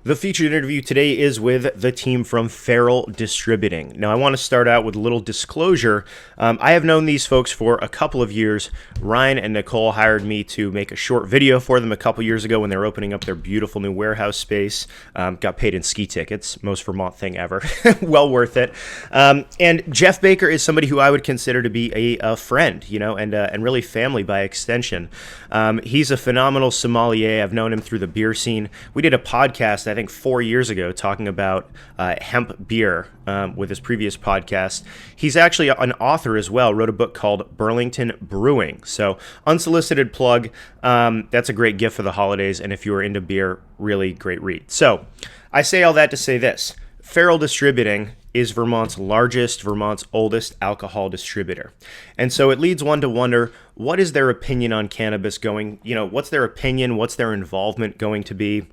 The featured interview today is with the team from Farrell Distributing. Now, I want to start out with a little disclosure. I have known these folks for a couple of years. Ryan and Nicole hired me to make a short video for them a couple years ago when they were opening up their beautiful new warehouse space. Got paid in ski tickets, most Vermont thing ever. Well worth it. And Jeff Baker is somebody who I would consider to be a friend, and really family by extension. He's a phenomenal sommelier. I've known him through the beer scene. We did a podcast, I think 4 years ago, talking about hemp beer with his previous podcast. He's actually an author as well, wrote a book called Burlington Brewing. So unsolicited plug, that's a great gift for the holidays. And if you are into beer, really great read. So I say all that to say this. Farrell Distributing is Vermont's oldest alcohol distributor. And so it leads one to wonder, what is their opinion on cannabis going, what's their opinion, what's their involvement going to be?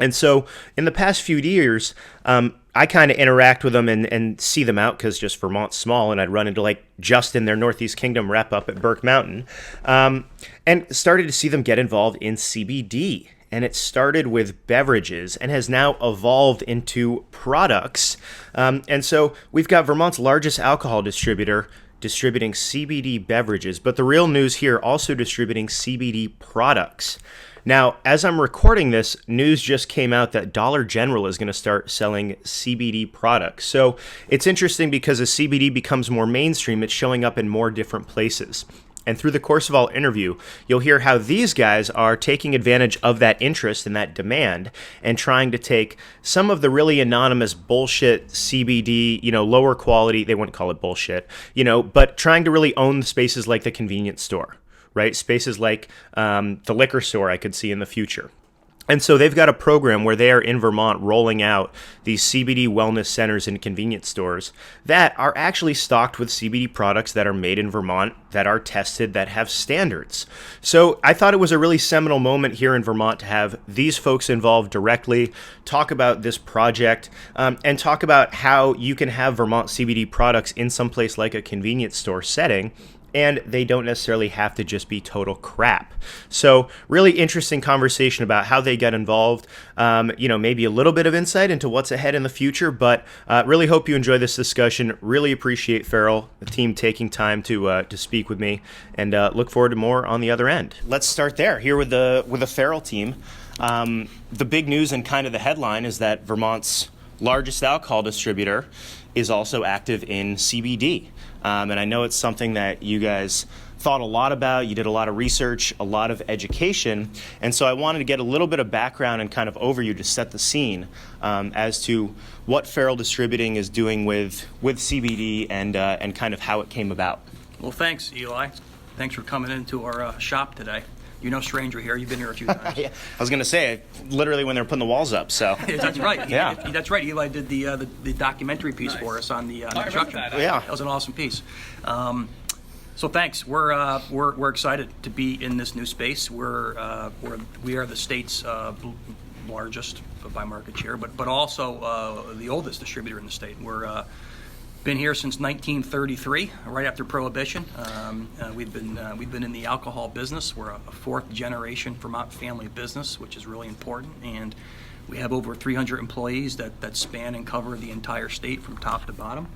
And so in the past few years, I kind of interact with them and see them out because just Vermont's small, and I'd run into Justin, their Northeast Kingdom rep up at Burke Mountain, and started to see them get involved in CBD. And it started with beverages and has now evolved into products. And so we've got Vermont's largest alcohol distributor distributing CBD beverages, but the real news here, also distributing CBD products. Now, as I'm recording this, news just came out that Dollar General is going to start selling CBD products. So it's interesting because as CBD becomes more mainstream, it's showing up in more different places. And through the course of our interview, you'll hear how these guys are taking advantage of that interest and that demand and trying to take some of the really anonymous bullshit CBD, lower quality, they wouldn't call it bullshit, but trying to really own spaces like the convenience store. Right? Spaces like the liquor store I could see in the future. And so they've got a program where they are in Vermont rolling out these CBD Wellness Centers and convenience stores that are actually stocked with CBD products that are made in Vermont, that are tested, that have standards. So I thought it was a really seminal moment here in Vermont to have these folks involved directly, talk about this project, and talk about how you can have Vermont CBD products in some place like a convenience store setting, and they don't necessarily have to just be total crap. So really interesting conversation about how they got involved, maybe a little bit of insight into what's ahead in the future, but really hope you enjoy this discussion. Really appreciate Farrell, the team, taking time to speak with me, and look forward to more on the other end. Let's start there, here with the Farrell team. The big news and kind of the headline is that Vermont's largest alcohol distributor is also active in CBD. And I know it's something that you guys thought a lot about. You did a lot of research, a lot of education. And so I wanted to get a little bit of background and kind of overview to set the scene as to what Farrell Distributing is doing with CBD and kind of how it came about. Well, thanks, Eli. Thanks for coming into our shop today. You're no stranger here. You've been here a few times. Yeah. I was going to say, literally when they were putting the walls up. So that's right. Yeah, that's right. Eli did the documentary piece for us on the construction. Yeah, that was an awesome piece. So thanks. We're excited to be in this new space. We are the state's largest by market share, but also the oldest distributor in the state. We're been here since 1933, right after Prohibition. We've been in the alcohol business. We're a fourth generation Vermont family business, which is really important. And we have over 300 employees that span and cover the entire state from top to bottom,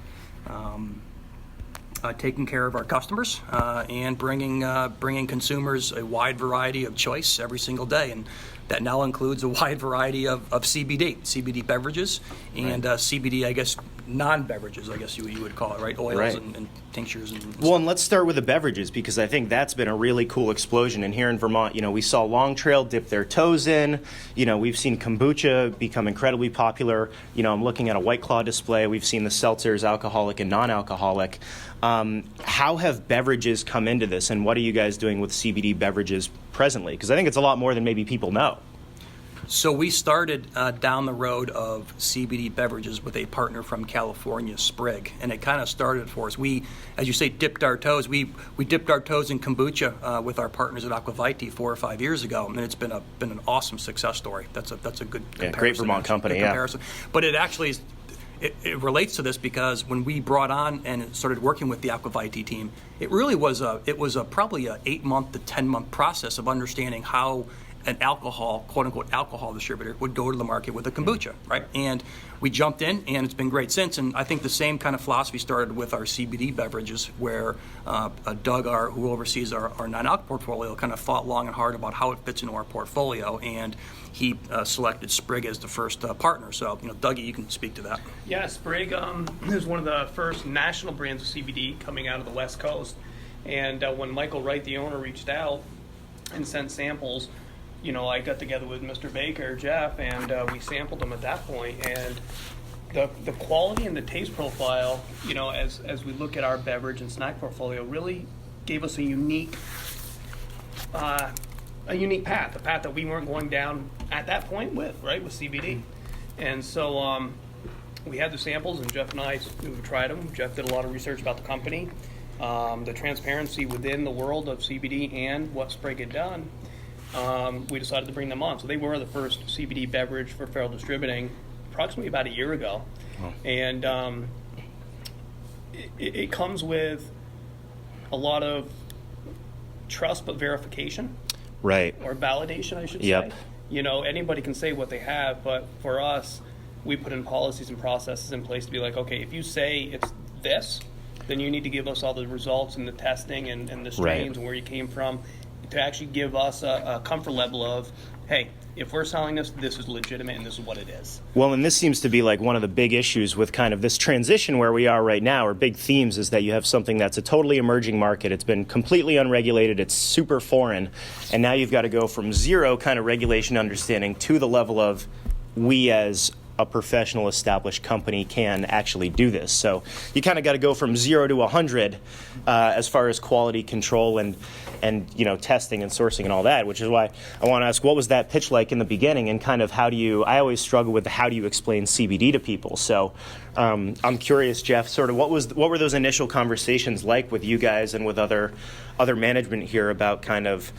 taking care of our customers and bringing consumers a wide variety of choice every single day. And that now includes a wide variety of CBD beverages, and CBD, I guess, non-beverages, I guess you would call it, right? Oils right. And tinctures. And let's start with the beverages, because I think that's been a really cool explosion. And here in Vermont, we saw Long Trail dip their toes in. We've seen kombucha become incredibly popular. I'm looking at a White Claw display. We've seen the seltzers, alcoholic and non-alcoholic. How have beverages come into this, and what are you guys doing with CBD beverages presently? Because I think it's a lot more than maybe people know. So we started down the road of CBD beverages with a partner from California, Sprig, and it kind of started for us. We, as you say, dipped our toes. We dipped our toes in kombucha with our partners at Aqua Vitae 4 or 5 years ago, and it's been an awesome success story. That's a good comparison. Great Vermont company, yeah. But it actually is. It relates to this because when we brought on and started working with the Aqua Vitae team, it really was probably a 8-month to 10-month process of understanding how an alcohol, quote unquote, alcohol distributor would go to the market with a kombucha, right? And we jumped in, and it's been great since. And I think the same kind of philosophy started with our CBD beverages, where Doug, who oversees our non-alc portfolio, kind of thought long and hard about how it fits into our portfolio, and he selected Sprig as the first partner. So, Dougie, you can speak to that. Yeah, Sprig is one of the first national brands of CBD coming out of the West Coast. And when Michael Wright, the owner, reached out and sent samples, I got together with Mr. Baker, Jeff, and we sampled them at that point. And the quality and the taste profile, as we look at our beverage and snack portfolio, really gave us a unique path, a path that we weren't going down at that point with CBD. And so we had the samples, and Jeff and I tried them. Jeff did a lot of research about the company, the transparency within the world of CBD and what Sprig had done. We decided to bring them on. So they were the first CBD beverage for Farrell Distributing approximately about a year ago. Oh. And it comes with a lot of trust but verification. Right. Or validation, I should Yep. say. Anybody can say what they have, but for us, we put in policies and processes in place to be like, okay, if you say it's this, then you need to give us all the results and the testing and the strains Right. and where you came from, to actually give us a comfort level of, hey, if we're selling this is legitimate and this is what it is. Well, and this seems to be like one of the big issues with kind of this transition where we are right now, or big themes, is that you have something that's a totally emerging market. It's been completely unregulated. It's super foreign. And now you've got to go from zero kind of regulation understanding to the level of we as a professional established company can actually do this. So you kind of got to go from 0 to 100 as far as quality control and testing and sourcing and all that, which is why I want to ask, what was that pitch like in the beginning, and kind of I always struggle with how do you explain CBD to people. So I'm curious, Jeff, sort of what were those initial conversations like with you guys and with other management here about kind of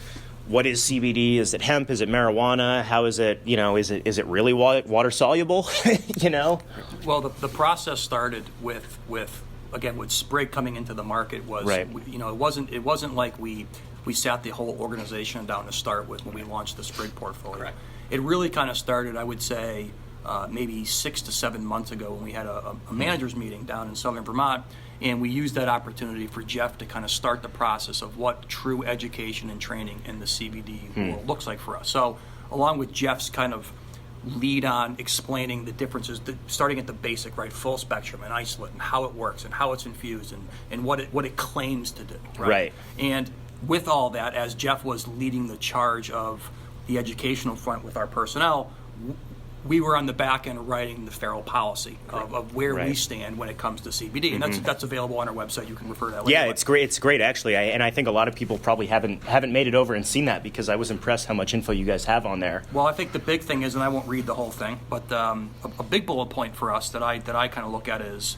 what is CBD? Is it hemp? Is it marijuana? How is it? Is it really water soluble? Well, the process started with Sprig coming into the market was right. It wasn't like we sat the whole organization down to start with when we launched the Sprig portfolio. Correct. It really kind of started, I would say, maybe 6 to 7 months ago when we had a managers meeting down in southern Vermont, and we used that opportunity for Jeff to kind of start the process of what true education and training in the CBD world looks like for us. So along with Jeff's kind of lead on explaining the differences, starting at the basic, right, full spectrum and isolate and how it works and how it's infused and what it claims to do. Right. And with all that, as Jeff was leading the charge of the educational front with our personnel, we were on the back end writing the Farrell policy of where we stand when it comes to CBD, and that's available on our website. You can refer to that later. Yeah, it's great. It's great, actually. And I think a lot of people probably haven't made it over and seen that, because I was impressed how much info you guys have on there. Well, I think the big thing is, and I won't read the whole thing, but a big bullet point for us that I kind of look at is,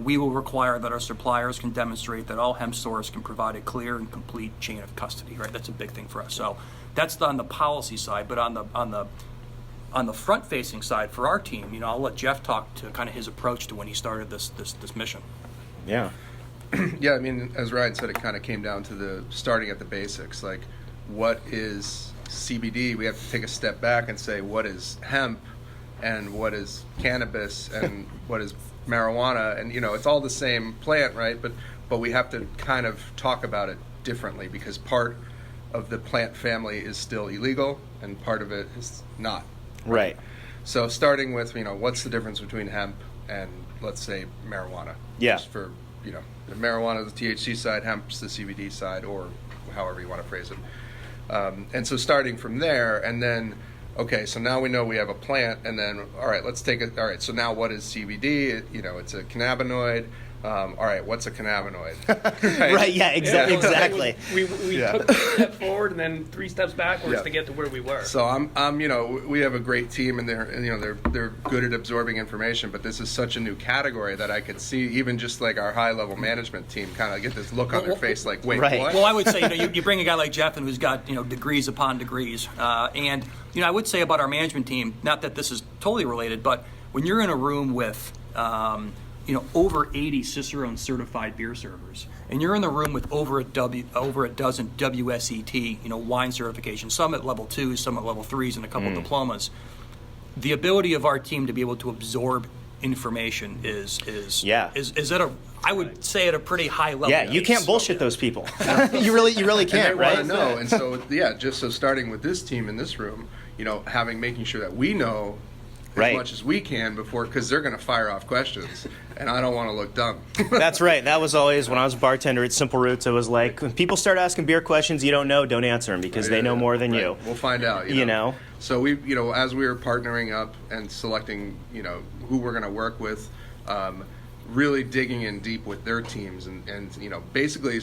we will require that our suppliers can demonstrate that all hemp stores can provide a clear and complete chain of custody. Right, that's a big thing for us. So that's on the policy side, but on the front-facing side for our team, I'll let Jeff talk to kind of his approach to when he started this mission. Yeah. Yeah, I mean, as Ryan said, it kind of came down to the starting at the basics. Like, what is CBD? We have to take a step back and say, what is hemp, and what is cannabis, and what is marijuana? And it's all the same plant, right? But we have to kind of talk about it differently, because part of the plant family is still illegal, and part of it is not. Right. So starting with, what's the difference between hemp and, let's say, marijuana? Yeah. Just for, the marijuana is the THC side, hemp's the CBD side, or however you want to phrase it. And so starting from there, and then, okay, so now we know we have a plant, and then, all right, let's take it. All right, so now what is CBD? It's a cannabinoid. All right, what's a cannabinoid? Right, yeah, exactly. We took a step forward and then 3 steps backwards to get to where we were. So I'm we have a great team, and they're good at absorbing information, but this is such a new category that I could see even just like our high level management team kind of get this look on their face like, wait, right. what? Well, I would say, you bring a guy like Jeff in who's got, degrees upon degrees. And, I would say about our management team, not that this is totally related, but when you're in a room with, over 80 Cicerone certified beer servers, and you're in the room with over a dozen WSET, wine certifications, some at level 2s, some at level 3s, and a couple diplomas. The ability of our team to be able to absorb information is at a, I would say, at a pretty high level. Yeah, you can't bullshit those people. you really can't, and they right? want to know, and so just so starting with this team in this room, making sure that we know as much as we can before, because they're going to fire off questions, and I don't want to look dumb. That's right. That was always, when I was a bartender at Simple Roots, it was like, when people start asking beer questions you don't know, don't answer them, because they know more than you. We'll find out. You know? So we, as we were partnering up and selecting, who we're going to work with, really digging in deep with their teams and basically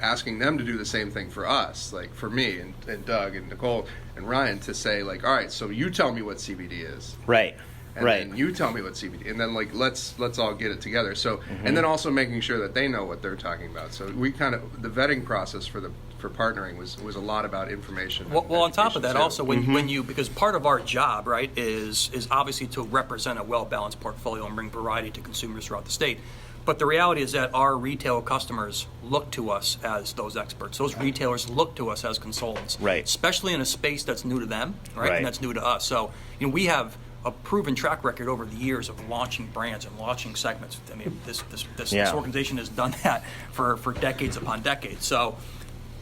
asking them to do the same thing for us, like for me and Doug and Nicole and Ryan, to say like, all right, so you tell me what CBD is. Right. And then you tell me what CBD, and then like let's all get it together. So and then also making sure that they know what they're talking about. So we kind of, the vetting process for partnering was a lot about information. Well, on top of that, too. also when you, because part of our job, right, is obviously to represent a well-balanced portfolio and bring variety to consumers throughout the state. But the reality is that our retail customers look to us as those experts. Those retailers look to us as consultants, right? Especially in a space that's new to them, right? And that's new to us. So we have a proven track record over the years of launching brands and launching segments. I mean, this organization has done that for decades upon decades. So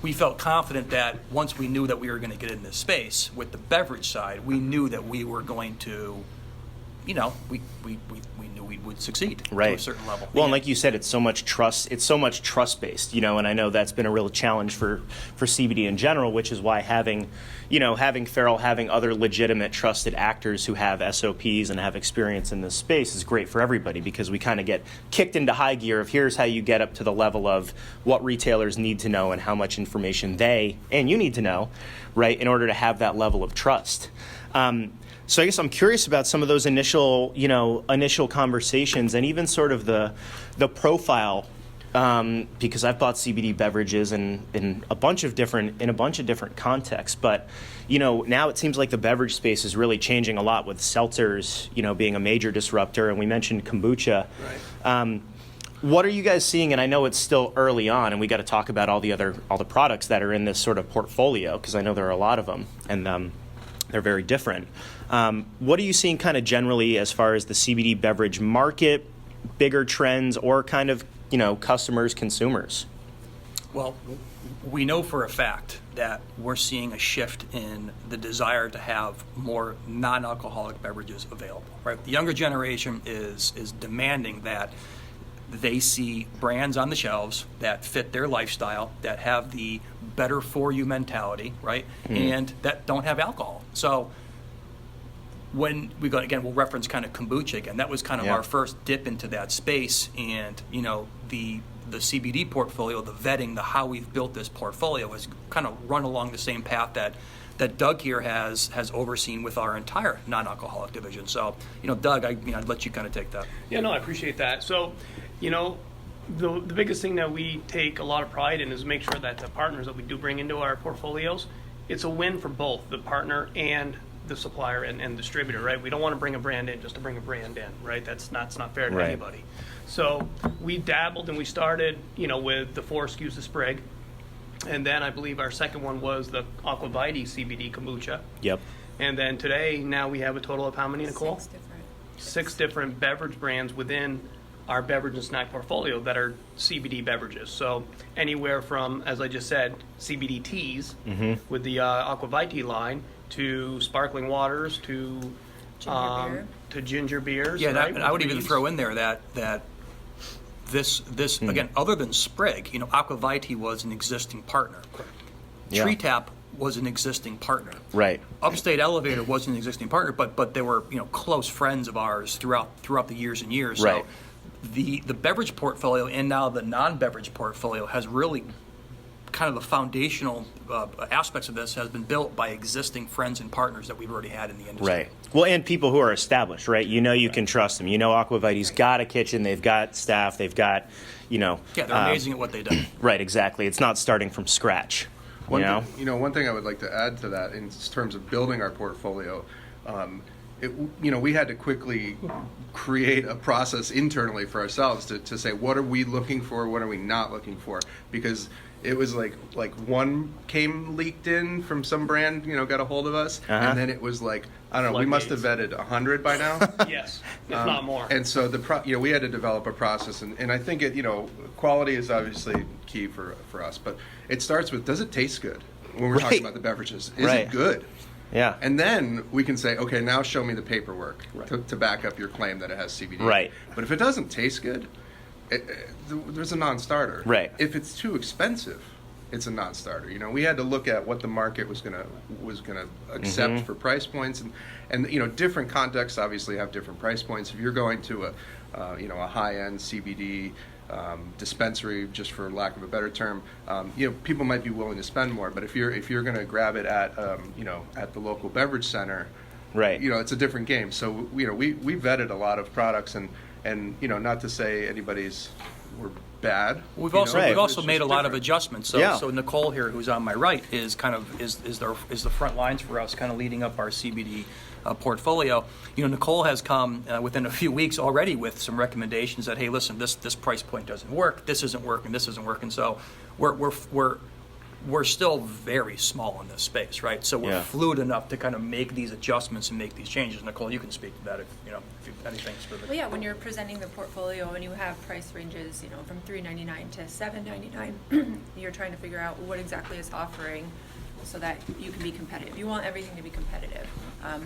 we felt confident that once we knew that we were going to get in this space with the beverage side, we knew that we were going to, we knew we would succeed to a certain level. Well, and like you said, it's so much trust. It's so much trust based, and I know that's been a real challenge for CBD in general, which is why having Farrell, having other legitimate trusted actors who have SOPs and have experience in this space is great for everybody, because we kind of get kicked into high gear of here's how you get up to the level of what retailers need to know and how much information they and you need to know, right, in order to have that level of trust. So I guess I'm curious about some of those initial conversations and even sort of the profile, because I've bought CBD beverages in a bunch of different contexts. But now it seems like the beverage space is really changing a lot, with seltzers being a major disruptor, and we mentioned kombucha. Right. What are you guys seeing? And I know it's still early on, and we got to talk about all the products that are in this sort of portfolio, because I know there are a lot of them, and they're very different. What are you seeing kind of generally as far as the CBD beverage market, bigger trends, or kind of, customers, consumers? Well, we know for a fact that we're seeing a shift in the desire to have more non-alcoholic beverages available, right? The younger generation is demanding that they see brands on the shelves that fit their lifestyle, that have the better for you mentality, right? And that don't have alcohol. So when we go, again, we'll reference kind of kombucha again. That was kind of our first dip into that space, and the CBD portfolio, the vetting, the how we've built this portfolio has kind of run along the same path that Doug here has overseen with our entire non-alcoholic division. So, Doug, I'd let you kind of take that. Yeah, no, I appreciate that. So, the biggest thing that we take a lot of pride in is make sure that the partners that we do bring into our portfolios, it's a win for both the partner and the supplier and distributor, right? We don't want to bring a brand in just to bring a brand in, right? It's not fair to anybody. So we dabbled and we started, with the 4 SKUs of Sprig. And then I believe our second one was the Aqua Vitae CBD kombucha. Yep. And then today, now we have a total of how many, Nicole? 6 different beverage brands within our beverage and snack portfolio that are CBD beverages. So anywhere from, as I just said, CBD teas with the Aqua Vitae line, to sparkling waters, to ginger beers. Yeah, right, I would even throw in there that this again, other than Sprig, Aqua Vitae was an existing partner. Tree Tap was an existing partner. Right. Upstate Elevator was an existing partner, but they were close friends of ours throughout the years and years. Right. So the beverage portfolio and now the non-beverage portfolio has really kind of the foundational aspects of this has been built by existing friends and partners that we've already had in the industry. Right. Well, and people who are established, right? You can trust them. Aqua Vitae's got a kitchen, they've got staff, they've got, Yeah, they're amazing at what they do. Right, exactly. It's not starting from scratch. One thing I would like to add to that in terms of building our portfolio, we had to quickly create a process internally for ourselves to say, what are we looking for, what are we not looking for, because it was like one came leaked in from some brand, got a hold of us, and then it was like, I don't know, we must have vetted 100 by now. Yes, if not more. And so we had to develop a process, and I think quality is obviously key for us, but it starts with, does it taste good? When we're talking about the beverages, is it good? Yeah. And then we can say, okay, now show me the paperwork to back up your claim that it has CBD. Right. But if it doesn't taste good, there's a non-starter. Right. If it's too expensive, it's a non-starter. We had to look at what the market was gonna accept for price points, and different contexts obviously have different price points. If you're going to a high-end CBD dispensary, just for lack of a better term, people might be willing to spend more. But if you're going to grab it at at the local beverage center, right? It's a different game. So we vetted a lot of products, and not to say we're bad. We've also made a lot of adjustments. So Nicole here, who's on my right, is the front lines for us, kind of leading up our CBD portfolio. Nicole has come within a few weeks already with some recommendations that, hey, listen, this price point doesn't work, this isn't working, this isn't working. So we're still very small in this space, right? So we're fluid enough to kind of make these adjustments and make these changes. Nicole, you can speak to that if you anything specific. Well, yeah, when you're presenting the portfolio and you have price ranges, from $3.99 to $7.99, you're trying to figure out what exactly it's offering so that you can be competitive. You want everything to be competitive,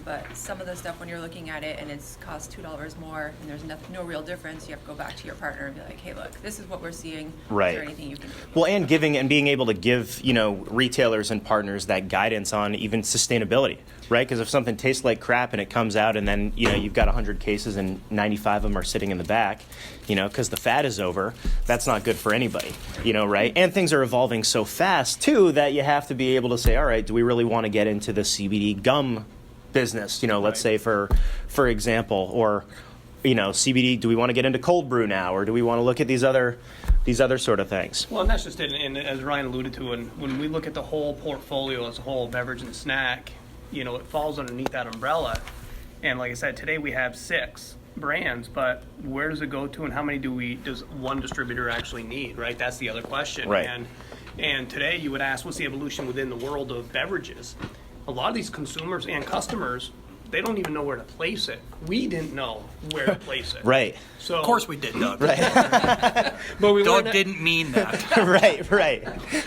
but some of the stuff when you're looking at it and it's cost $2 more and there's no real difference, you have to go back to your partner and be like, hey, look, this is what we're seeing. Right. Is there anything you can do? Well, and being able to give retailers and partners that guidance on even sustainability, right? Because if something tastes like crap and it comes out and then you've got 100 cases and 95 of them are sitting in the back, because the fad is over, that's not good for anybody, right? And things are evolving so fast too that you have to be able to say, all right, do we really want to get into the CBD gum business? Let's say for example, or CBD, do we want to get into cold brew now, or do we want to look at these other sort of things? Well, and that's just it. And as Ryan alluded to, and when we look at the whole portfolio as a whole, beverage and snack, it falls underneath that umbrella. And like I said, today we have 6 brands, but where does it go to, and how many does one distributor actually need, right? That's the other question. Right. And today you would ask, what's the evolution within the world of beverages? A lot of these consumers and customers, they don't even know where to place it. We didn't know where to place it. Right. So, of course we did, Doug. Right. But Doug didn't mean that. Right.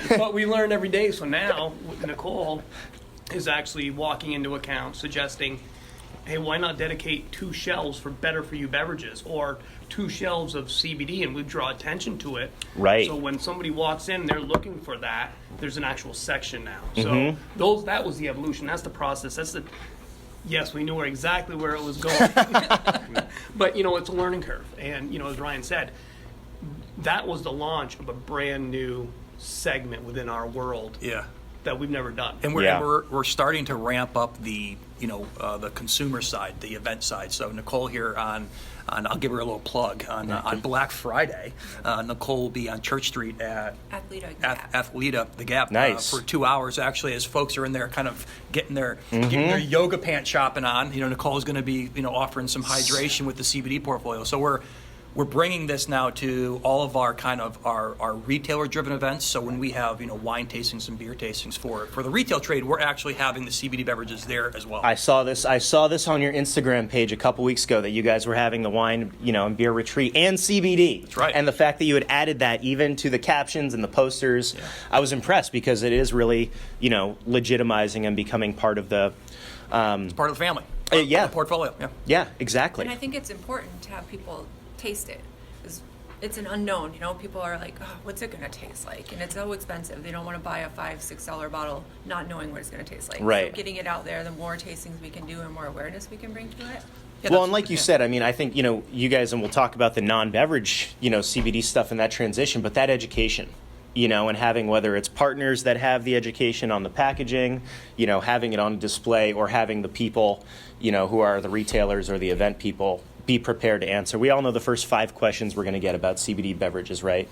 But we learn every day. So now Nicole is actually walking into accounts suggesting, hey, why not dedicate 2 shelves for better for you beverages, or 2 shelves of CBD, and we draw attention to it. Right. So when somebody walks in and they're looking for that, there's an actual section now. So that was the evolution. That's the process. Yes, we knew exactly where it was going. But, it's a learning curve. And, as Ryan said, that was the launch of a brand new segment within our world. Yeah. That we've never done. And we're starting to ramp up the consumer side, the event side. So Nicole here on I'll give her a little plug on Black Friday. Nicole will be on Church Street at Athleta, the Gap, nice. For 2 hours. Actually, as folks are in there, kind of getting their yoga pants shopping on. Nicole is going to be offering some hydration with the CBD portfolio. So we're bringing this now to all of our kind of our retailer-driven events. So when we have wine tastings and beer tastings for the retail trade, we're actually having the CBD beverages there as well. I saw this on your Instagram page a couple weeks ago that you guys were having the wine and beer retreat and CBD. That's right. And the fact that you had added that even to the captions and the posters, I was impressed because it is really legitimizing and becoming part of the it's part of the family. Yeah. The portfolio. Yeah, exactly. And I think it's important to have people taste it, because it's an unknown. People are like, oh, what's it going to taste like? And it's so expensive. They don't want to buy a $5-6 bottle not knowing what it's going to taste like. Right. So getting it out there, the more tastings we can do and more awareness we can bring to it. Yeah, well, and like you said, I mean, I think, you guys, and we'll talk about the non-beverage, CBD stuff and that transition, but that education, and having, whether it's partners that have the education on the packaging, having it on display, or having the people, who are the retailers or the event people be prepared to answer. We all know the first 5 questions we're going to get about CBD beverages, right?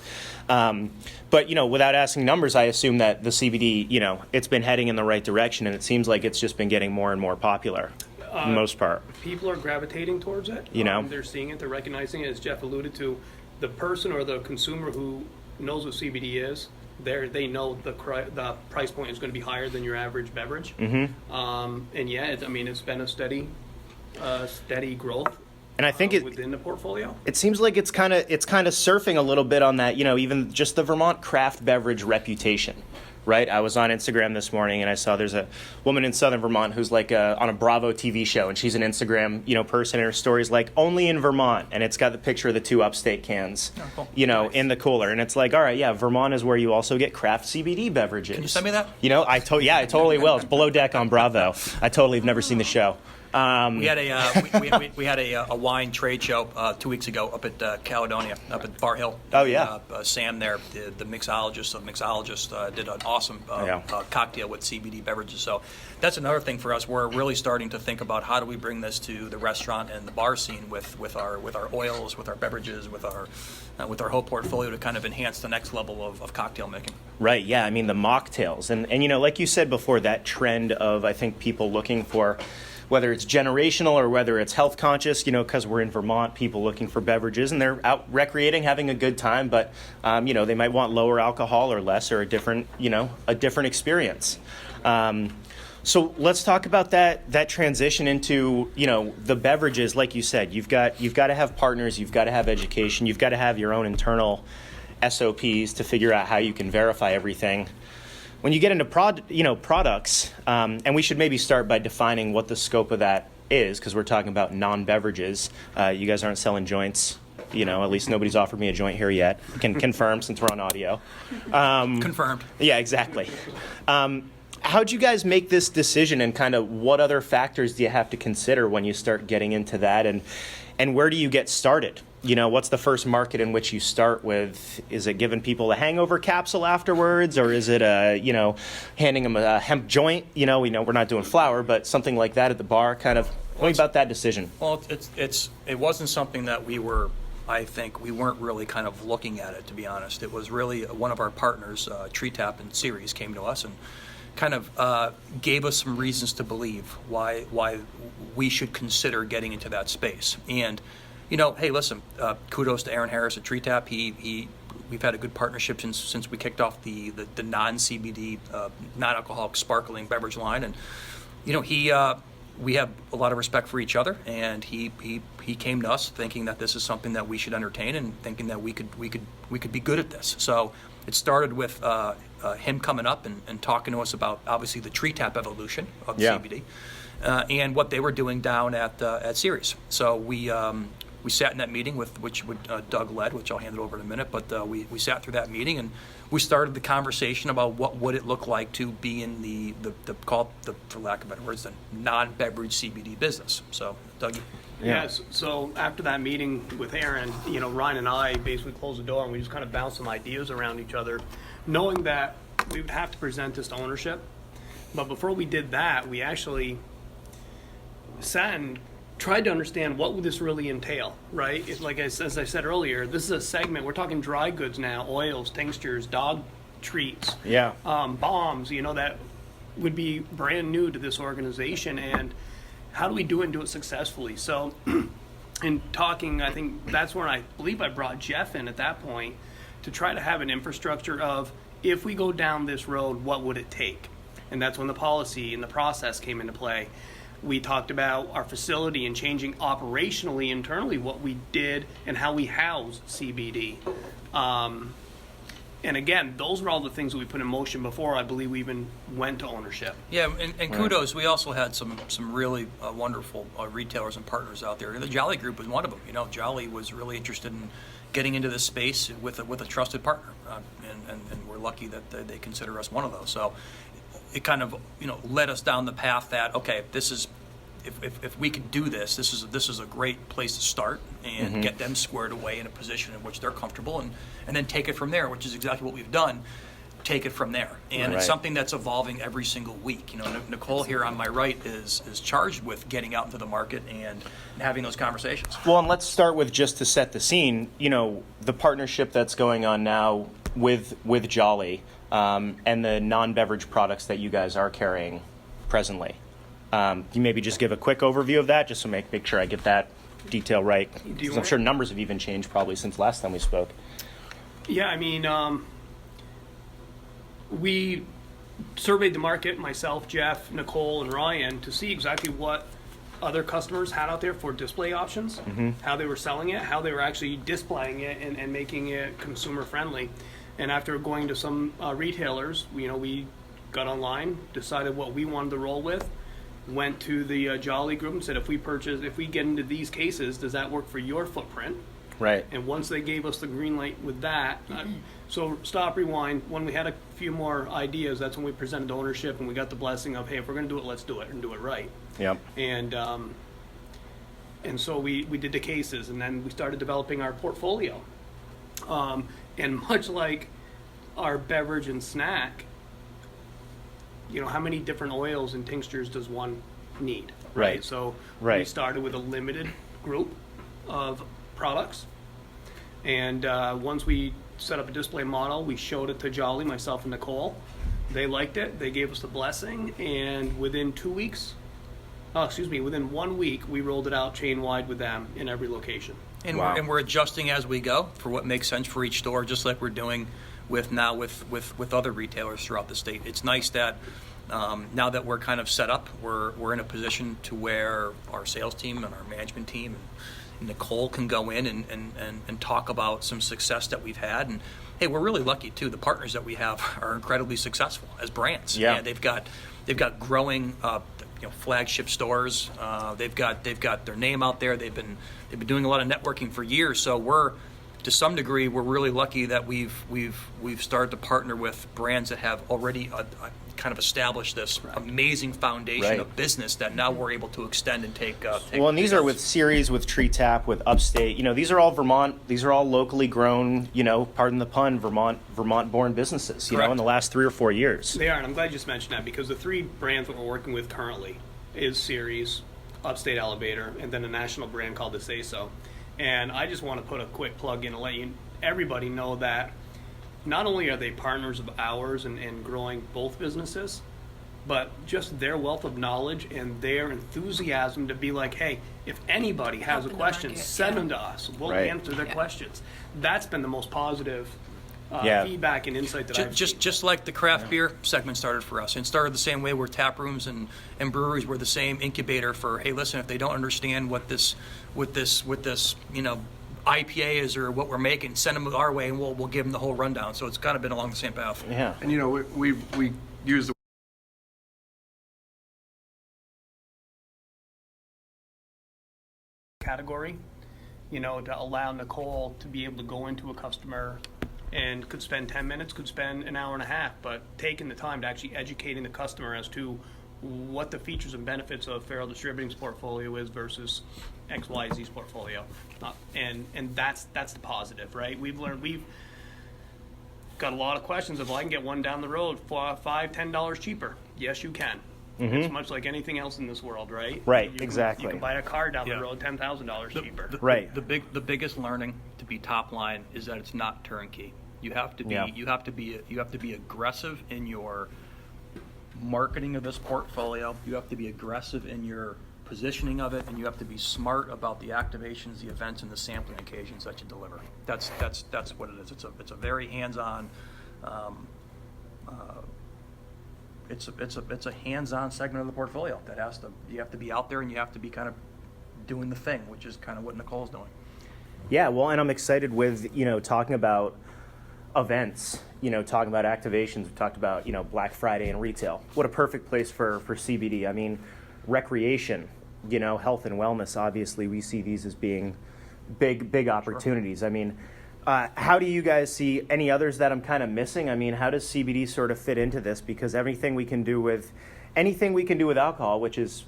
But, without asking numbers, I assume that the CBD, it's been heading in the right direction, and it seems like it's just been getting more and more popular. for the most part. People are gravitating towards it. You know? They're seeing it, they're recognizing it. As Jeff alluded to, the person or the consumer who knows what CBD is, they know the price point is going to be higher than your average beverage. Mm-hmm. And yeah, it's been a steady growth. And I think within the portfolio. It seems like it's kind of surfing a little bit on that, even just the Vermont craft beverage reputation, right? I was on Instagram this morning and I saw there's a woman in Southern Vermont who's like on a Bravo TV show, and she's an Instagram, person, and her story's like only in Vermont, and it's got the picture of the 2 Upstate cans, cool. Nice. in the cooler, and it's like, all right, yeah, Vermont is where you also get craft CBD beverages. Can you send me that? I totally will. It's below deck on Bravo. I totally have never seen the show. We had a wine trade show 2 weeks ago up at Caledonia, up at Bar Hill. Oh, yeah. Sam there, the mixologist of mixologists, did an awesome cocktail with CBD beverages. So that's another thing for us. We're really starting to think about how do we bring this to the restaurant and the bar scene with our oils, with our beverages, with our whole portfolio to kind of enhance the next level of cocktail making. Right, yeah. I mean, the mocktails. And like you said before, that trend of, I think, people looking for, whether it's generational or whether it's health conscious, because we're in Vermont, people looking for beverages and they're out recreating, having a good time, but, they might want lower alcohol or less or a different experience. So let's talk about that transition into, the beverages. Like you said, you've got to have partners, you've got to have education, you've got to have your own internal SOPs to figure out how you can verify everything. When you get into products, and we should maybe start by defining what the scope of that is, because we're talking about non-beverages. You guys aren't selling joints. At least nobody's offered me a joint here yet. Can confirm since we're on audio. Confirmed. Yeah, exactly. How'd you guys make this decision, and kind of what other factors do you have to consider when you start getting into that, and where do you get started? What's the first market in which you start with? Is it giving people a hangover capsule afterwards, or is it handing them a hemp joint? We know we're not doing flower, but something like that at the bar. Kind of. Tell me about that decision. Well, it wasn't something that we weren't really kind of looking at it, to be honest. It was really one of our partners, Tree Tap and Ceres, came to us and kind of gave us some reasons to believe why we should consider getting into that space. And hey, listen, kudos to Aaron Harris at Tree Tap. We've had a good partnership since we kicked off the non-CBD, non-alcoholic sparkling beverage line, and we have a lot of respect for each other. And he came to us thinking that this is something that we should entertain, and thinking that we could be good at this. So it started with him coming up and talking to us about obviously the Tree Tap evolution of CBD, and what they were doing down at Ceres. So we sat in that meeting which Doug led, which I'll hand it over in a minute. But we sat through that meeting and we started the conversation about what would it look like to be in the for lack of better words, the non-beverage CBD business. So Doug. Yes. So after that meeting with Aaron, Ryan and I basically closed the door and we just kind of bounced some ideas around each other, knowing that we would have to present this to ownership. But before we did that, we actually sat and tried to understand what would this really entail, right? As I said earlier, this is a segment, we're talking dry goods now, oils, tinctures, dog treats, bombs, that would be brand new to this organization. And how do we do it successfully? So in talking, I think that's when I believe I brought Jeff in at that point to try to have an infrastructure of, if we go down this road, what would it take? And that's when the policy and the process came into play. We talked about our facility and changing operationally, internally, what we did and how we house CBD. And again, those were all the things that we put in motion before I believe we even went to ownership. Yeah, and kudos. We also had some really wonderful retailers and partners out there. The Jolley Group was one of them. Jolley was really interested in getting into this space with a trusted partner, and we're lucky that they consider us one of those. So it kind of led us down the path that, okay, this is if we can do this is a great place to start and get them squared away in a position in which they're comfortable, and then take it from there, which is exactly what we've done. Take it from there, and it's something that's evolving every single week. Nicole here on my right is charged with getting out into the market and having those conversations. Well, and let's start with, just to set the scene, the partnership that's going on now with Jolley, and the non-beverage products that you guys are carrying presently. Can you maybe just give a quick overview of that, just to make sure I get that detail right? Do you 'Cause I'm want- sure numbers have even changed probably since last time we spoke. Yeah, I mean, we surveyed the market, myself, Jeff, Nicole, and Ryan, to see exactly what other customers had out there for display options, how they were selling it, how they were actually displaying it and making it consumer friendly. And after going to some retailers, we got online, decided what we wanted to roll with, went to the Jolley group and said, if we get into these cases, does that work for your footprint? Right. And once they gave us the green light with that, so stop, rewind, when we had a few more ideas, that's when we presented ownership and we got the blessing of, hey, if we're going to do it, let's do it and do it right. Yep. And so we did the cases, and then we started developing our portfolio. And much like our beverage and snack, how many different oils and tinctures does one need? Right. So Right. we started with a limited group of products. And once we set up a display model, we showed it to Jolley, myself and Nicole. They liked it. They gave us the blessing. And within 1 week, we rolled it out chain-wide with them in every location. And, Wow. we're adjusting as we go for what makes sense for each store, just like we're doing with other retailers throughout the state. It's nice that now that we're kind of set up, we're in a position to where our sales team and our management team and Nicole can go in and talk about some success that we've had. And hey, we're really lucky too. The partners that we have are incredibly successful as brands. Yeah. And they've got growing flagship stores. They've got their name out there. They've been doing a lot of networking for years. So to some degree, we're really lucky that we've started to partner with brands that have already kind of established this amazing foundation Right. of business that now we're able to extend and take. Well, and these are with Ceres, with Tree Tap, with Upstate. These are all Vermont. These are all locally grown. Pardon the pun, Vermont-born businesses. Correct. In the last 3 or 4 years. They are, and I'm glad you just mentioned that, because the three brands that we're working with currently is Ceres, Upstate Elevator, and then a national brand called Aceso. And I just want to put a quick plug in to let everybody know that not only are they partners of ours and growing both businesses, but just their wealth of knowledge and their enthusiasm to be like, hey, if anybody has a Helping the question, market, send yeah. them to us. We'll Right. answer their questions. That's been the most positive Yeah. feedback and insight that I've seen. Just like the craft beer segment started for us, and started the same way where tap rooms and breweries were the same incubator for, hey, listen, if they don't understand what this IPA is or what we're making, send them our way and we'll give them the whole rundown. So it's kind of been along the same path. Yeah. And we use the category, to allow Nicole to be able to go into a customer and could spend 10 minutes, could spend an hour and a half, but taking the time to actually educating the customer as to what the features and benefits of Farrell Distributing's portfolio is versus XYZ's portfolio. And that's the positive, right? We've got a lot of questions of, well, I can get one down the road for $5-10 cheaper. Yes, you can. It's much like anything else in this world, right? Right, You exactly. can buy a car down Yeah. the road $10,000 cheaper. Right. The biggest learning to be top line is that it's not turnkey. You have to be Yeah. you have to be aggressive in your marketing of this portfolio. You have to be aggressive in your positioning of it, and you have to be smart about the activations, the events, and the sampling occasions that you deliver. That's what it is. It's a very hands-on. It's a hands-on segment of the portfolio that you have to be out there and you have to be kind of doing the thing, which is kind of what Nicole's doing. Yeah, well, and I'm excited with, talking about events, talking about activations. We talked about, Black Friday and retail. What a perfect place for CBD. I mean, recreation, health and wellness, obviously we see these as being big opportunities. Sure. I mean, how do you guys see any others that I'm kind of missing? I mean, how does CBD sort of fit into this? Because anything we can do with alcohol, which is,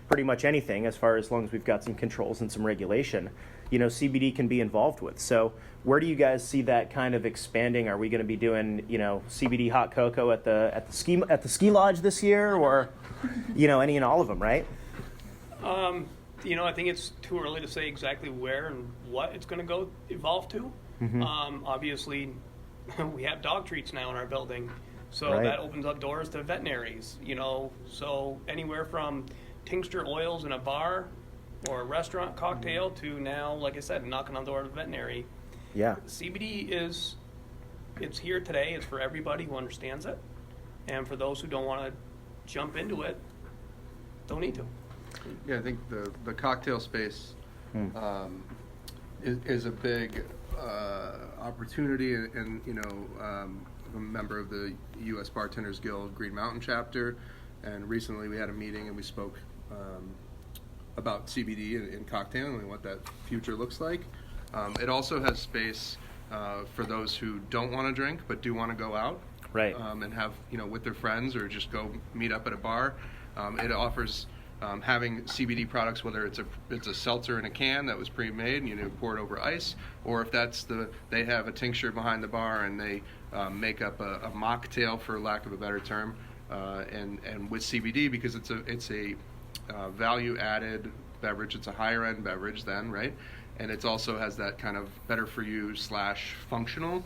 pretty much anything as long as we've got some controls and some regulation, CBD can be involved with. So where do you guys see that kind of expanding? Are we going to be doing, CBD hot cocoa at the ski lodge this year, or, any and all of them, right? I think it's too early to say exactly where and what it's going to evolve to. Obviously, we have dog treats now in our building, So Right. that opens up doors to veterinaries, so anywhere from tincture oils in a bar or a restaurant cocktail to now, like I said, knocking on the door of a veterinary. Yeah. CBD it's here today. It's for everybody who understands it. And for those who don't want to jump into it, don't need to. Yeah, I think the cocktail space is a big opportunity, and I'm a member of the U.S. Bartenders Guild Green Mountain chapter, and recently we had a meeting and we spoke about CBD in cocktail and what that future looks like. It also has space for those who don't want to drink but do want to go out, Right. and have with their friends or just go meet up at a bar. It offers having CBD products, whether it's a seltzer in a can that was pre-made and pour it over ice, or if they have a tincture behind the bar and they make up a mocktail, for lack of a better term, and with CBD, because it's a value added beverage. It's a higher end beverage then, right? And it also has that kind of better for you / functional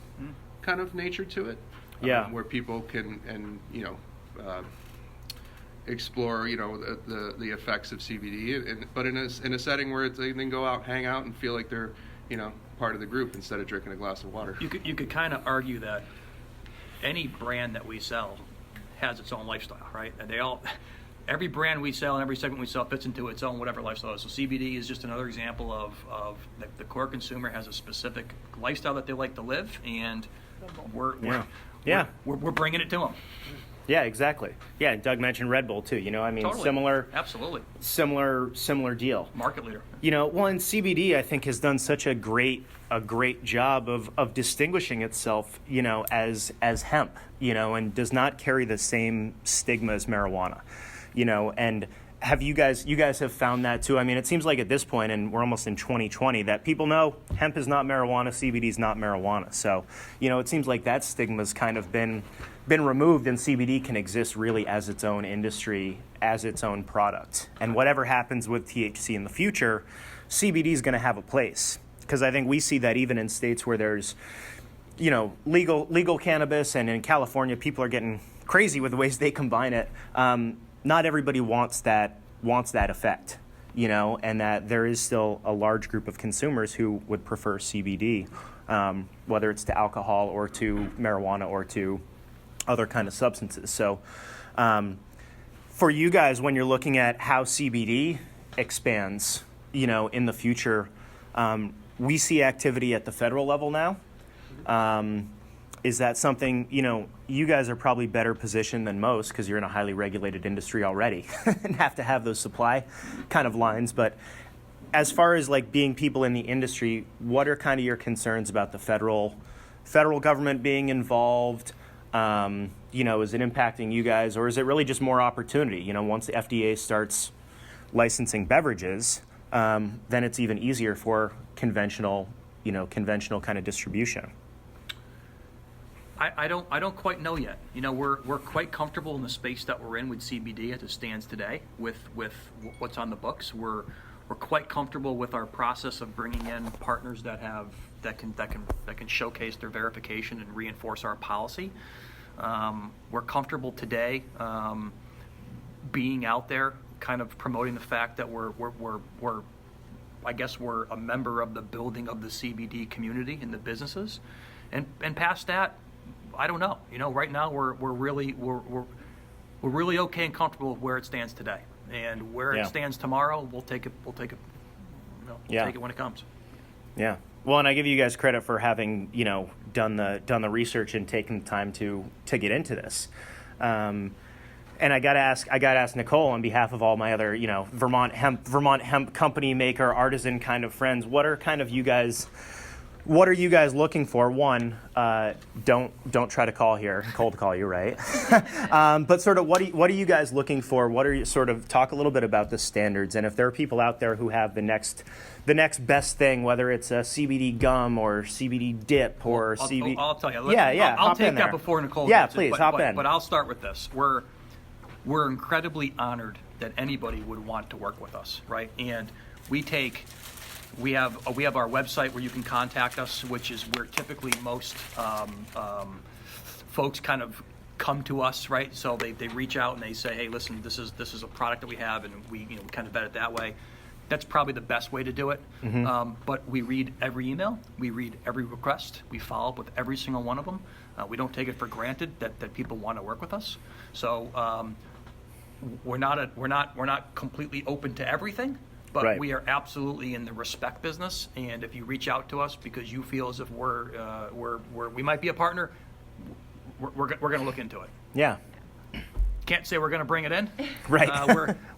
kind of nature to it. Yeah. Where people can explore the effects of CBD, but in a setting where they can go out, hang out, and feel like they're part of the group instead of drinking a glass of water. You could kind of argue that any brand that we sell has its own lifestyle, right? And every brand we sell and every segment we sell fits into its own whatever lifestyle is. So CBD is just another example of the core consumer has a specific lifestyle that they like to live, and we're bringing it to them. Yeah, exactly. Yeah, Doug mentioned Red Bull too. Totally. Similar deal. Market leader. Well, and CBD I think has done such a great job of distinguishing itself, as hemp, and does not carry the same stigma as marijuana, and have you guys have found that too? I mean, it seems like at this point, and we're almost in 2020, that people know hemp is not marijuana, CBD is not marijuana. So, it seems like that stigma's kind of been removed, and CBD can exist really as its own industry, as its own product. And whatever happens with THC in the future, CBD is going to have a place. Because I think we see that even in states where there's, legal cannabis, and in California, people are getting crazy with the ways they combine it. Not everybody wants that effect, and that there is still a large group of consumers who would prefer CBD, whether it's to alcohol or to marijuana or to other kind of substances. So for you guys, when you're looking at how CBD expands, in the future, we see activity at the federal level now. Is that something, you guys are probably better positioned than most because you're in a highly regulated industry already and have to have those supply kind of lines. But as far as like being people in the industry, what are kind of your concerns about the federal government being involved? Is it impacting you guys, or is it really just more opportunity? Once the FDA starts licensing beverages, then it's even easier for conventional kind of distribution. I don't quite know yet. We're quite comfortable in the space that we're in with CBD as it stands today, with what's on the books. We're quite comfortable with our process of bringing in partners that can showcase their verification and reinforce our policy. We're comfortable today being out there, kind of promoting the fact that we're a member of the building of the CBD community and the businesses, and past that, I don't know. Right now we're really okay and comfortable with where it stands today, and where it stands tomorrow, we'll take it. Take it when it comes. Yeah. Well, and I give you guys credit for having done the research and taken the time to get into this. And I gotta ask Nicole on behalf of all my other Vermont hemp company maker artisan kind of friends. What are you guys looking for? One, don't try to call here, cold call you, right? But sort of what are you guys looking for? What are you talk a little bit about the standards, and if there are people out there who have the next best thing, whether it's a CBD gum or CBD dip or CBD. I'll tell you. I'll take that before Nicole. Yeah, gets please it, hop in. But I'll start with this. We're incredibly honored that anybody would want to work with us, right? And we have our website where you can contact us, which is where typically most folks kind of come to us, right? So they reach out and they say, hey, listen, this is a product that we have, and we kind of vet it that way. That's probably the best way to do it. But we read every email, we read every request, we follow up with every single one of them. We don't take it for granted that people want to work with us. So we're not completely open to everything, but Right. we are absolutely in the respect business. And if you reach out to us because you feel as if we might be a partner, we're going to look into it. Yeah. Can't say we're going to bring it in. Right.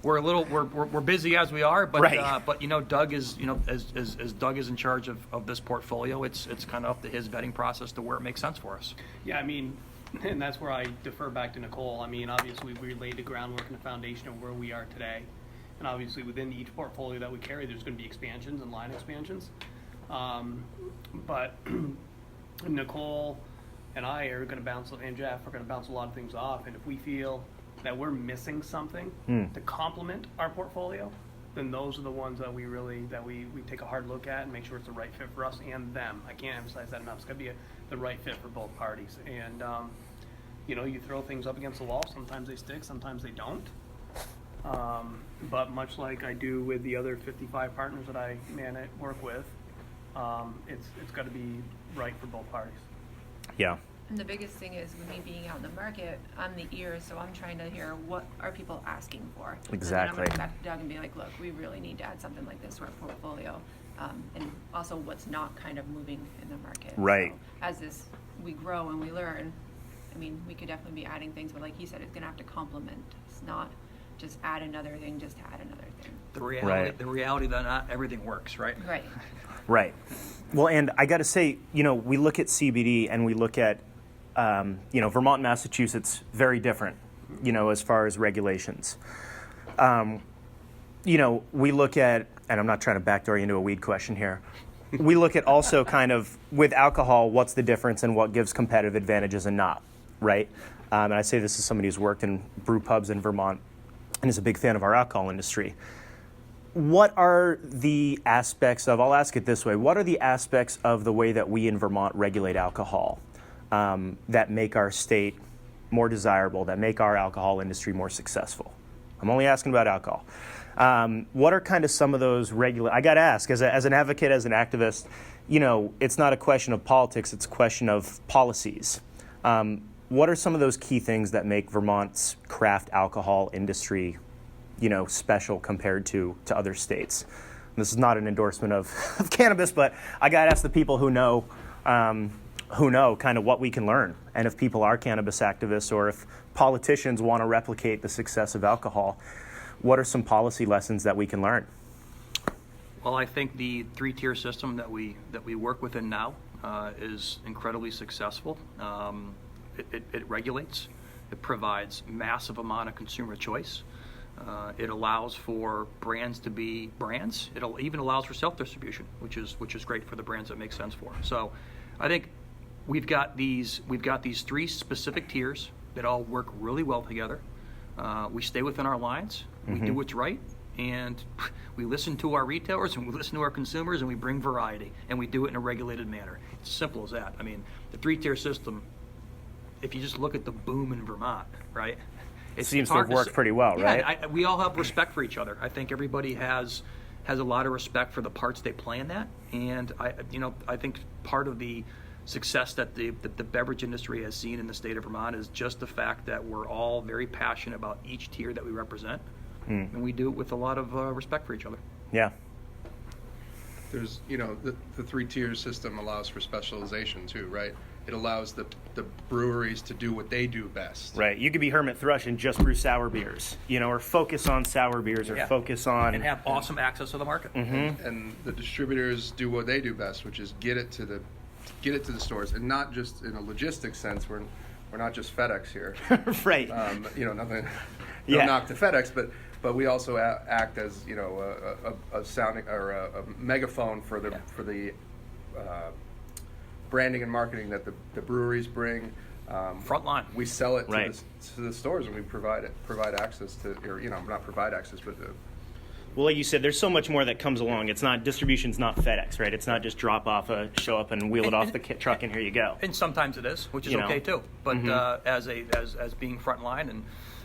We're busy as we are, but Right. but Doug is as Doug is in charge of this portfolio, it's kind of up to his vetting process to where it makes sense for us. Yeah, I mean, and that's where I defer back to Nicole. I mean, obviously we laid the groundwork and the foundation of where we are today, and obviously within each portfolio that we carry, there's going to be expansions and line expansions. But Nicole and I are going to bounce, and Jeff are going to bounce a lot of things off, and if we feel that we're missing something to complement our portfolio, then those are the ones that we take a hard look at and make sure it's the right fit for us and them. I can't emphasize that enough. It's got to be the right fit for both parties. And you throw things up against the wall. Sometimes they stick, sometimes they don't. But much like I do with the other 55 partners that I work with, it's got to be right for both parties. Yeah. And the biggest thing is with me being out in the market, I'm the ear, so I'm trying to hear what are people asking for. Exactly. And then I'm going to come back to Doug and be like, look, we really need to add something like this to our portfolio. And also what's not kind of moving in the market. Right. So as we grow and we learn, I mean, we could definitely be adding things, but like he said, it's going to have to complement. It's not just add another thing just to add another thing. The reality that not everything works, right? Right. Right. Well, and I got to say, we look at CBD and we look at, Vermont and Massachusetts, very different, as far as regulations. We look at, and I'm not trying to backdoor you into a weed question here. We look at also kind of with alcohol, what's the difference and what gives competitive advantages and not, right? And I say this as somebody who's worked in brew pubs in Vermont and is a big fan of our alcohol industry. What are the aspects of, I'll ask it this way, what are the aspects of the way that we in Vermont regulate alcohol that make our state more desirable, that make our alcohol industry more successful? I'm only asking about alcohol. What are kind of some of those I got to ask, as an advocate, as an activist, it's not a question of politics, it's a question of policies. What are some of those key things that make Vermont's craft alcohol industry special compared to other states? And this is not an endorsement of cannabis, but I got to ask the people who know kind of what we can learn. And if people are cannabis activists or if politicians want to replicate the success of alcohol, what are some policy lessons that we can learn? Well, I think the 3-tier system that we work within now is incredibly successful. It regulates. It provides massive amount of consumer choice. It allows for brands to be brands. It even allows for self-distribution, which is great for the brands that make sense for them. So I think we've got these 3 specific tiers that all work really well together. We stay within our lines. We do what's right, and we listen to our retailers and we listen to our consumers, and we bring variety, and we do it in a regulated manner. It's as simple as that. I mean, the 3-tier system, if you just look at the boom in Vermont, right? It seems to have worked pretty well, right? Yeah, we all have respect for each other. I think everybody has a lot of respect for the parts they play in that, and I think part of the success that the beverage industry has seen in the state of Vermont is just the fact that we're all very passionate about each tier that we represent, and we do it with a lot of respect for each other. Yeah. There's, the 3-tier system allows for specialization too, right? It allows the breweries to do what they do best. Right. You could be Hermit Thrush and just brew sour beers, or focus on sour beers, or focus on... And have awesome access to the market. And the distributors do what they do best, which is get it to the stores, and not just in a logistics sense. We're not just FedEx here. Right. Nothing. No knock to FedEx, but we also act as a sounding or a megaphone for the branding and marketing that the breweries bring. Frontline. We sell it to the stores, and we provide access to, or not provide access, but Well, like you said, there's so much more that comes along. It's not distribution's not FedEx, right? It's not just drop off, show up and wheel it off the truck and here you go. And sometimes it is, which is okay too. But as being frontline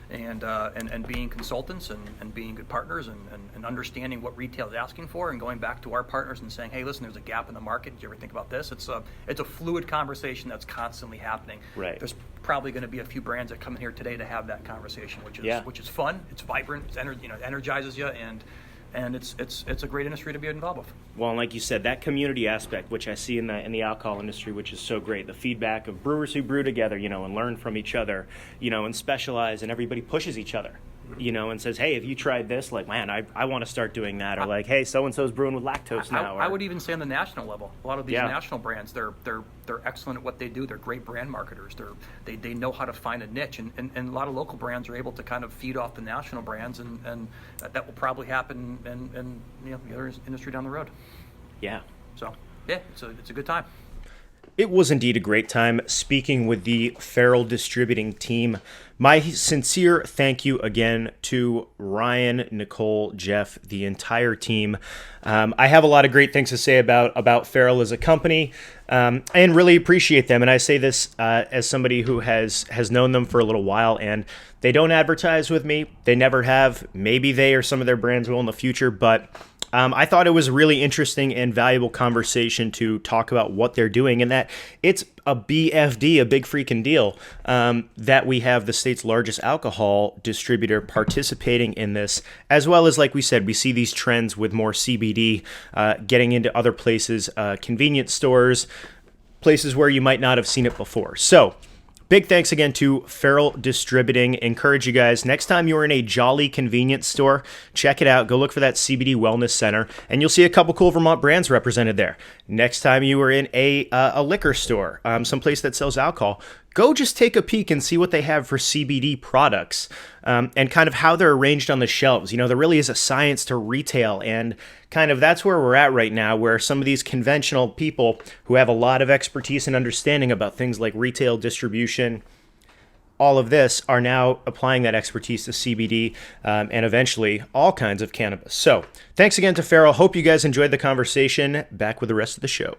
and being consultants and being good partners and understanding what retail is asking for and going back to our partners and saying, hey, listen, there's a gap in the market. Did you ever think about this? It's a fluid conversation that's constantly happening. Right. There's probably going to be a few brands that come in here today to have that conversation, which is fun. It's vibrant. It's energizes you and it's a great industry to be involved with. Well, and like you said, that community aspect, which I see in the alcohol industry, which is so great, the feedback of brewers who brew together, and learn from each other, and specialize, and everybody pushes each other, and says, hey, have you tried this? Like, man, I want to start doing that. Or like, hey, so-and-so's brewing with lactose now. I would even say on the national level, a lot of these national brands, they're excellent at what they do. They're great brand marketers. They know how to find a niche, and a lot of local brands are able to kind of feed off the national brands, and that will probably happen in the other industry down the road. Yeah. So, yeah, it's a good time. It was indeed a great time speaking with the Farrell Distributing team. My sincere thank you again to Ryan, Nicole, Jeff, the entire team. I have a lot of great things to say about Farrell as a company, and really appreciate them. And I say this as somebody who has known them for a little while, and they don't advertise with me. They never have. Maybe they or some of their brands will in the future, but I thought it was a really interesting and valuable conversation to talk about what they're doing, and that it's a BFD, a big freaking deal, that we have the state's largest alcohol distributor participating in this, as well as, like we said, we see these trends with more CBD getting into other places, convenience stores, places where you might not have seen it before. So, big thanks again to Farrell Distributing. Encourage you guys, next time you're in a Jolley convenience store, check it out. Go look for that CBD Wellness Center, and you'll see a couple cool Vermont brands represented there. Next time you are in a liquor store, someplace that sells alcohol, go just take a peek and see what they have for CBD products, and kind of how they're arranged on the shelves. There really is a science to retail, and kind of that's where we're at right now, where some of these conventional people who have a lot of expertise and understanding about things like retail distribution, all of this, are now applying that expertise to CBD, and eventually all kinds of cannabis. So thanks again to Farrell. Hope you guys enjoyed the conversation. Back with the rest of the show.